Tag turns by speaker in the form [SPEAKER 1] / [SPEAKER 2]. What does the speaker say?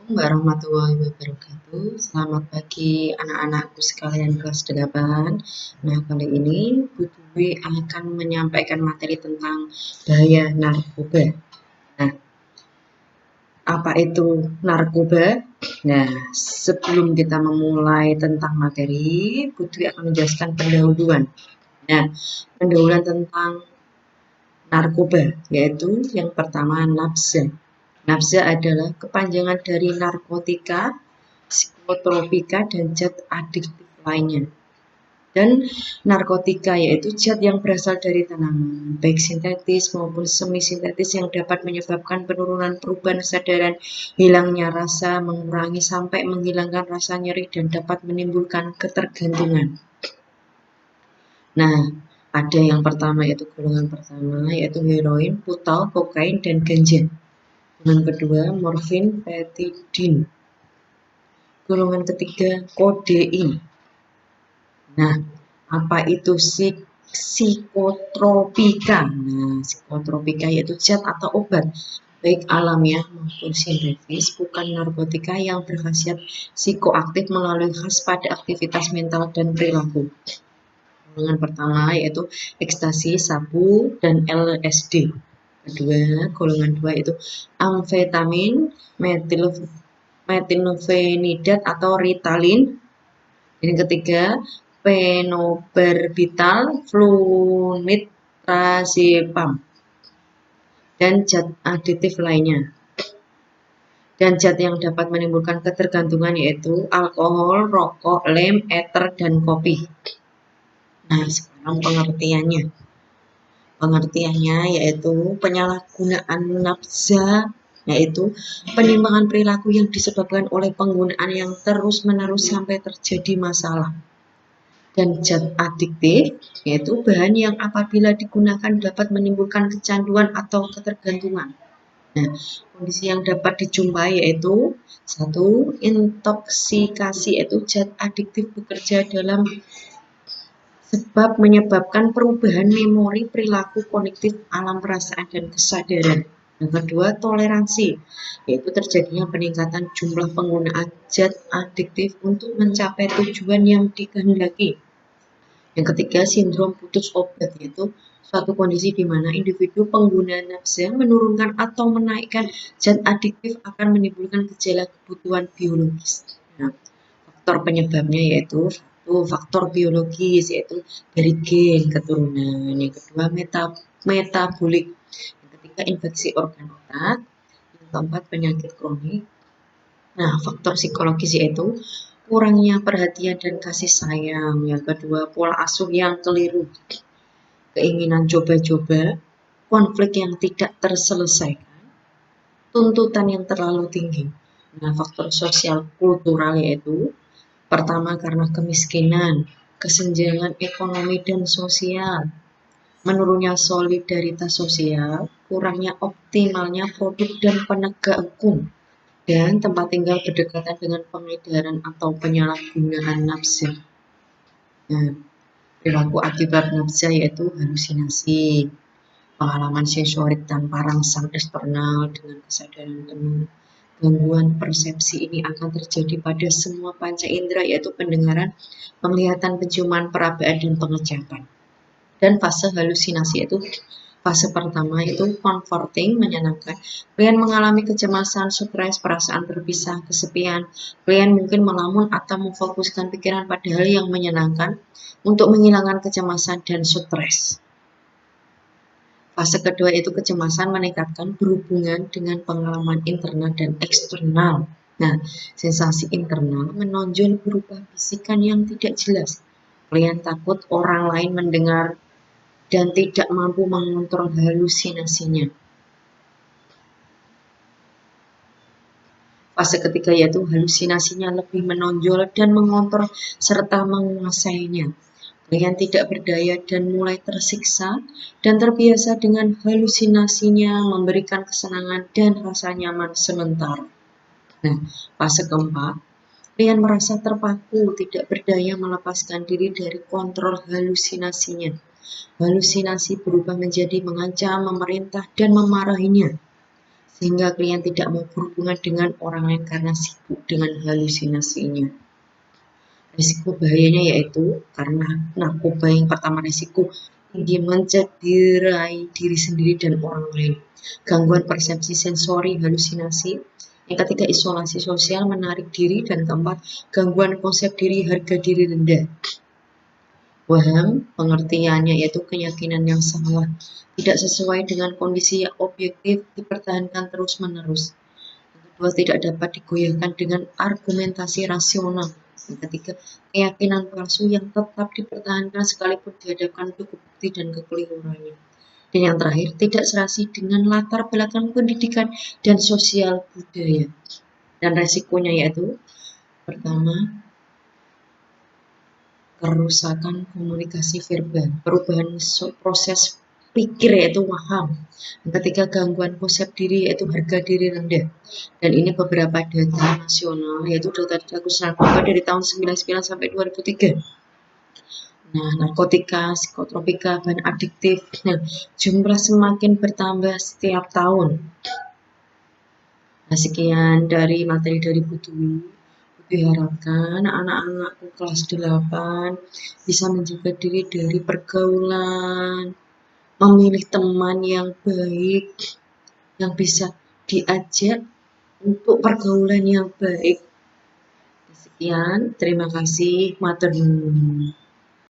[SPEAKER 1] Assalamualaikum warahmatullahi wabarakatuh. Selamat pagi anak-anakku sekalian kelas 8. Nah, kali ini Bu Dwi akan menyampaikan materi tentang bahaya narkoba. Nah, apa itu narkoba? Nah, sebelum kita memulai tentang materi, Bu Dwi akan menjelaskan pendahuluan. Nah, pendahuluan tentang narkoba, yaitu yang pertama nafsa. Nafsa adalah kepanjangan dari narkotika, psikotropika, dan zat adiktif lainnya. Dan narkotika yaitu zat yang berasal dari tanaman, baik sintetis maupun semi-sintetis yang dapat menyebabkan penurunan perubahan kesadaran, hilangnya rasa, mengurangi sampai menghilangkan rasa nyeri, dan dapat menimbulkan ketergantungan. Nah, ada yang pertama yaitu golongan pertama yaitu heroin, putal, kokain, dan ganja. Golongan kedua morfin, petidin. Golongan ketiga kodein. Nah, apa itu psikotropika? Nah, psikotropika yaitu zat atau obat baik alamiah maupun sintetis, bukan narkotika yang berkhasiat psikoaktif melalui khas pada aktivitas mental dan perilaku. Golongan pertama yaitu ekstasi, sabu, dan LSD. Kedua, golongan dua itu amfetamin, metilfenidat atau Ritalin. Yang ketiga, fenobarbital, flunitrazepam, dan zat aditif lainnya. Dan zat yang dapat menimbulkan ketergantungan yaitu alkohol, rokok, lem, eter, dan kopi. Nah, sekarang pengertiannya. Pengertiannya yaitu penyalahgunaan nafsa, yaitu penimbangan perilaku yang disebabkan oleh penggunaan yang terus-menerus sampai terjadi masalah. Dan zat adiktif, yaitu bahan yang apabila digunakan dapat menimbulkan kecanduan atau ketergantungan. Nah, kondisi yang dapat dijumpai yaitu 1. Intoksikasi, yaitu zat adiktif bekerja dalam sebab menyebabkan perubahan memori, perilaku, kognitif, alam perasaan, dan kesadaran. Yang kedua, toleransi, yaitu terjadinya peningkatan jumlah penggunaan zat adiktif untuk mencapai tujuan yang dikehendaki. Yang ketiga, sindrom putus obat, yaitu suatu kondisi di mana individu pengguna nafsa menurunkan atau menaikkan zat adiktif akan menimbulkan gejala kebutuhan biologis. Nah, faktor penyebabnya yaitu faktor biologis yaitu dari gen keturunan. Yang kedua metabolik. Yang ketiga infeksi organ otak. Yang keempat penyakit kronik. Nah, faktor psikologis yaitu kurangnya perhatian dan kasih sayang. Yang kedua pola asuh yang keliru. Keinginan coba-coba, konflik yang tidak terselesaikan, tuntutan yang terlalu tinggi. Nah, faktor sosial kultural yaitu pertama karena kemiskinan, kesenjangan ekonomi dan sosial, menurunnya solidaritas sosial, kurangnya optimalnya produk dan penegak hukum, dan tempat tinggal berdekatan dengan pengedaran atau penyalahgunaan nafsu. Nah, perilaku akibat nafsu yaitu halusinasi, pengalaman sensorik tanpa rangsang eksternal dengan kesadaran penuh. Gangguan persepsi ini akan terjadi pada semua panca indera yaitu pendengaran, penglihatan, penciuman, perabaan, dan pengecapan. Dan fase halusinasi itu fase pertama itu comforting, menyenangkan. Klien mengalami kecemasan, stres, perasaan terpisah, kesepian. Klien mungkin melamun atau memfokuskan pikiran pada hal yang menyenangkan untuk menghilangkan kecemasan dan stres. Fase kedua itu kecemasan meningkatkan berhubungan dengan pengalaman internal dan eksternal. Nah, sensasi internal menonjol berupa bisikan yang tidak jelas. Klien takut orang lain mendengar dan tidak mampu mengontrol halusinasinya. Fase ketiga yaitu halusinasinya lebih menonjol dan mengontrol serta menguasainya. Klien tidak berdaya dan mulai tersiksa dan terbiasa dengan halusinasinya memberikan kesenangan dan rasa nyaman sementara. Nah, fase keempat, klien merasa terpaku, tidak berdaya melepaskan diri dari kontrol halusinasinya. Halusinasi berubah menjadi mengancam, memerintah, dan memarahinya. sehingga klien tidak mau berhubungan dengan orang lain karena sibuk dengan halusinasinya. Risiko bahayanya yaitu karena narkoba yang pertama risiko tinggi mencederai diri sendiri dan orang lain. Gangguan persepsi sensori halusinasi. Yang ketiga isolasi sosial menarik diri dan keempat gangguan konsep diri harga diri rendah. Waham pengertiannya yaitu keyakinan yang salah, tidak sesuai dengan kondisi yang objektif dipertahankan terus-menerus. Yang kedua tidak dapat digoyahkan dengan argumentasi rasional. Yang ketiga keyakinan palsu yang tetap dipertahankan sekalipun dihadapkan cukup bukti dan kekeliruannya. Dan yang terakhir tidak serasi dengan latar belakang pendidikan dan sosial budaya. Dan resikonya yaitu pertama kerusakan komunikasi verbal, perubahan proses pikir yaitu waham. Yang ketiga gangguan konsep diri yaitu harga diri rendah. Dan ini beberapa data nasional yaitu data kasus narkoba dari tahun 99 sampai 2003. Nah, narkotika, psikotropika, bahan adiktif. Nah, jumlah semakin bertambah setiap tahun. Nah, sekian dari materi dari Bu Dwi. Diharapkan anak-anakku kelas 8 bisa menjaga diri dari pergaulan, memilih teman yang baik, yang bisa diajak untuk pergaulan yang baik. Sekian, terima kasih, matur nuwun.